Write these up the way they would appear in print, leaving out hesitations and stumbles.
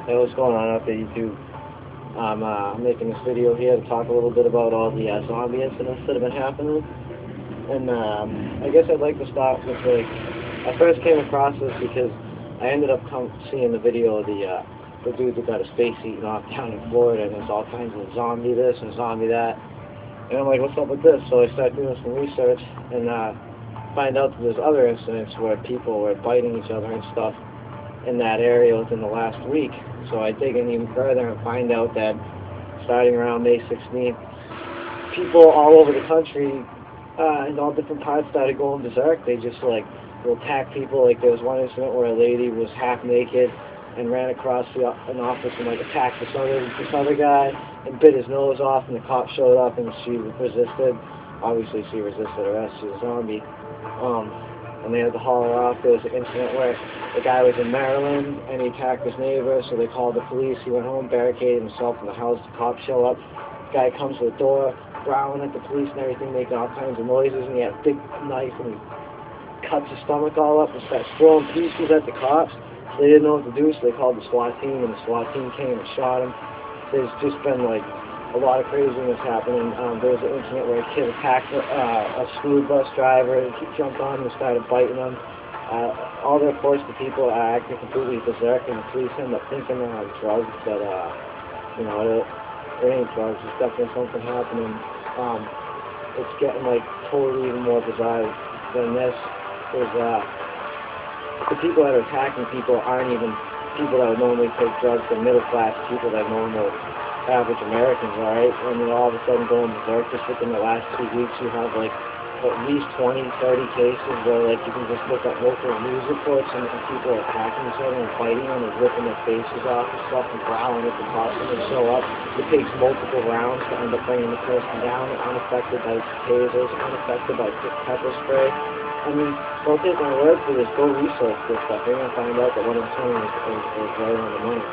Hey, what's going on out there, YouTube? I'm making this video here to talk a little bit about all the zombie incidents that have been happening. And I guess I'd like to start with, like, I first came across this because I ended up seeing the video of the dude that got his face eaten off down in Florida, and there's all kinds of zombie this and zombie that. And I'm like, what's up with this? So I started doing some research and find out that there's other incidents where people were biting each other and stuff in that area within the last week. So I dig in even further and find out that starting around May 16th, people all over the country in all different parts started going berserk. They just will attack people. Like there was one incident where a lady was half naked and ran across an office and attacked this other guy and bit his nose off, and the cop showed up and she resisted. Obviously she resisted arrest. She's a zombie. And they had to haul her off. There was an incident where the guy was in Maryland and he attacked his neighbor, so they called the police. He went home, barricaded himself in the house. The cops show up. The guy comes to the door, growling at the police and everything, making all kinds of noises, and he had a big knife and he cuts his stomach all up and starts throwing pieces at the cops. They didn't know what to do, so they called the SWAT team, and the SWAT team came and shot him. There's just been a lot of craziness happening. There was an incident where a kid attacked a school bus driver. He jumped on him and started biting him. All the reports, the people are acting completely berserk, and the police end up thinking they're on drugs, but it ain't drugs. There's definitely something happening. It's getting totally even more bizarre than this. There's the people that are attacking people aren't even people that would normally take drugs. They're middle class people that normal average Americans, alright? And then all of a sudden going berserk. Just within the last 2 weeks, you have at least 20, 30 cases where you can just look at local news reports and people are attacking each other and fighting them and ripping their faces off and stuff and growling at the cops when they show up. It takes multiple rounds to end up bringing the person down, unaffected by tasers, unaffected by pepper spray. I mean, don't take my word for this. Go research this stuff. You're going to find out that what I'm saying is right on the money.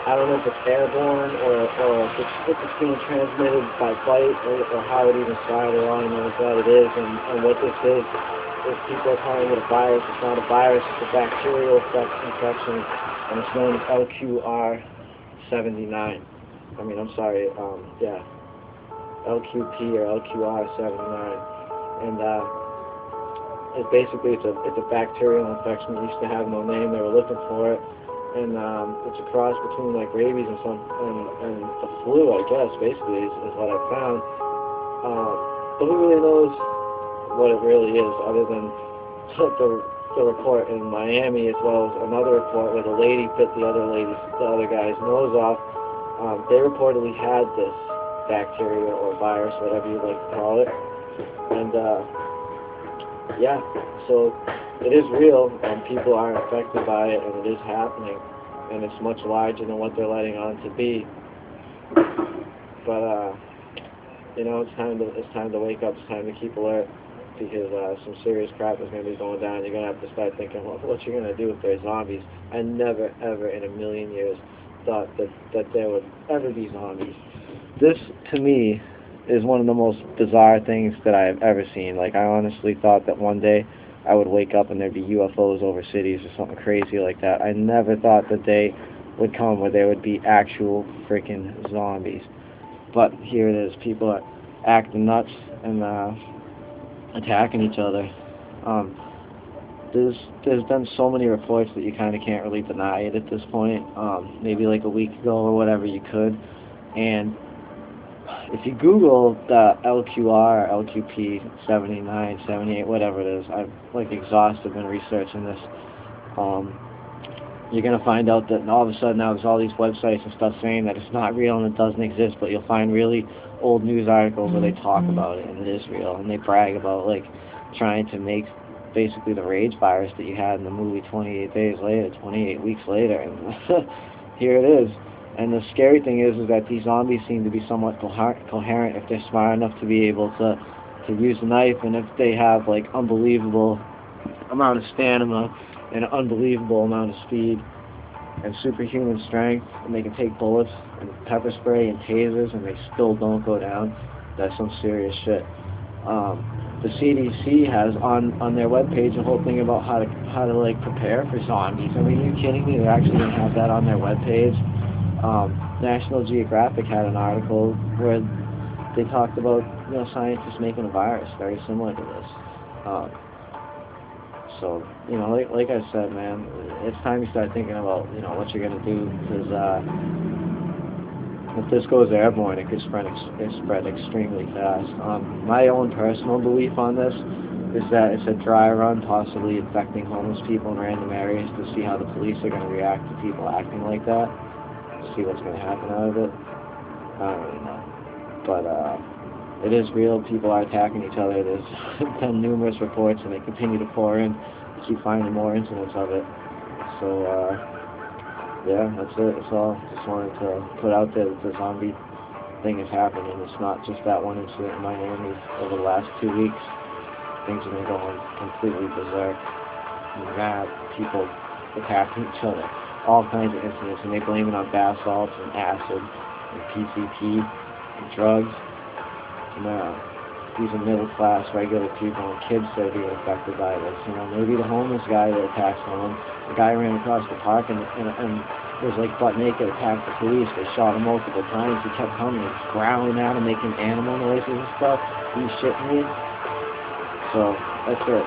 I don't know if it's airborne or if it's being transmitted by bite or how it even started. All I know is what it is, and what this is people are calling it a virus. It's not a virus. It's a bacterial infection, and it's known as LQR79. I mean, I'm sorry. LQP or LQR79, and it's a bacterial infection. It used to have no name. They were looking for it, and it's a cross between rabies and the flu, I guess. Basically, is what I found. But who really knows what it really is, other than the report in Miami, as well as another report where the lady bit the other guy's nose off. They reportedly had this bacteria or virus, whatever you'd like to call it, and yeah, so it is real, and people are affected by it, and it is happening, and it's much larger than what they're letting on to be. But it's time to wake up. It's time to keep alert, because some serious crap is going to be going down. You're going to have to start thinking, well, what you're going to do if there's zombies. I never, ever in a million years thought that there would ever be zombies. This, to me, is one of the most bizarre things that I have ever seen. I honestly thought that one day I would wake up and there'd be UFOs over cities or something crazy like that. I never thought the day would come where there would be actual freaking zombies. But here it is. People are acting nuts and attacking each other. There's been so many reports that you kind of can't really deny it at this point. Maybe a week ago or whatever you could. And if you Google the LQR, LQP 79, 78, whatever it is, I've exhausted been researching this. You're gonna find out that all of a sudden now there's all these websites and stuff saying that it's not real and it doesn't exist, but you'll find really old news articles where they talk about it and it is real, and they brag about trying to make basically the rage virus that you had in the movie 28 days later, 28 weeks later, and here it is. And the scary thing is that these zombies seem to be somewhat coherent if they're smart enough to be able to use a knife, and if they have unbelievable amount of stamina and an unbelievable amount of speed and superhuman strength, and they can take bullets and pepper spray and tasers and they still don't go down. That's some serious shit. the CDC has on their webpage a whole thing about how to like prepare for zombies. I mean, are you kidding me? They're actually gonna have that on their webpage. National Geographic had an article where they talked about, you know, scientists making a virus very similar to this. So, you know, like I said, man, it's time you start thinking about, you know, what you're gonna do, because if this goes airborne, it could spread extremely fast. My own personal belief on this is that it's a dry run, possibly infecting homeless people in random areas to see how the police are gonna react to people acting like that. See what's going to happen out of it. I don't really know. But it is real. People are attacking each other. There's been numerous reports, and they continue to pour in. We keep finding more incidents of it. So, yeah, that's it. That's all. Just wanted to put out there that the zombie thing is happening. It's not just that one incident in Miami. Over the last 2 weeks, things have been going completely berserk. Mad people attacking each other. All kinds of incidents, and they blame it on bath salts and acid and PCP and drugs. And these are middle-class, regular people, and kids that are being affected by this. You know, maybe the homeless guy that attacked someone, the guy ran across the park and was like butt naked, attacked the police. They shot him multiple times. He kept coming, growling at him, making animal noises and stuff. Are you shitting me? So that's it.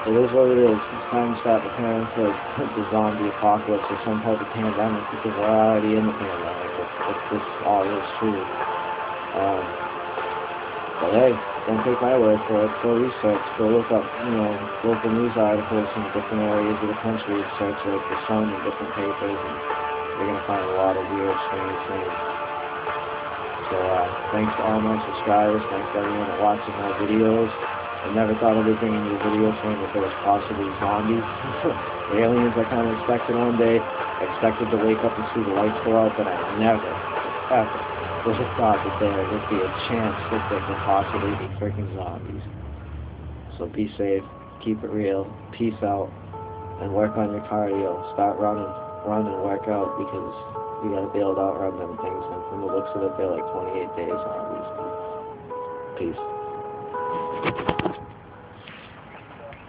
It is what it is. It's time to start preparing for the zombie apocalypse or some type of pandemic, because we're already in the pandemic. If this all is true. But hey, don't take my word for it. Go research. Go look up, you know, local news articles from different areas of the country. Search like the Sun and different papers, and you're gonna find a lot of weird, strange things. So thanks to all my subscribers. Thanks to everyone that watches my videos. I never thought I'd be bringing you a video saying that there was possibly zombies. Aliens I kind of expected one day. I expected to wake up and see the lights go out, but I never, ever would have thought that there would be a chance that there could possibly be freaking zombies. So be safe, keep it real, peace out, and work on your cardio. Start running, run and work out, because you gotta be able to outrun them things, and from the looks of it, they're like 28 days zombies. Peace.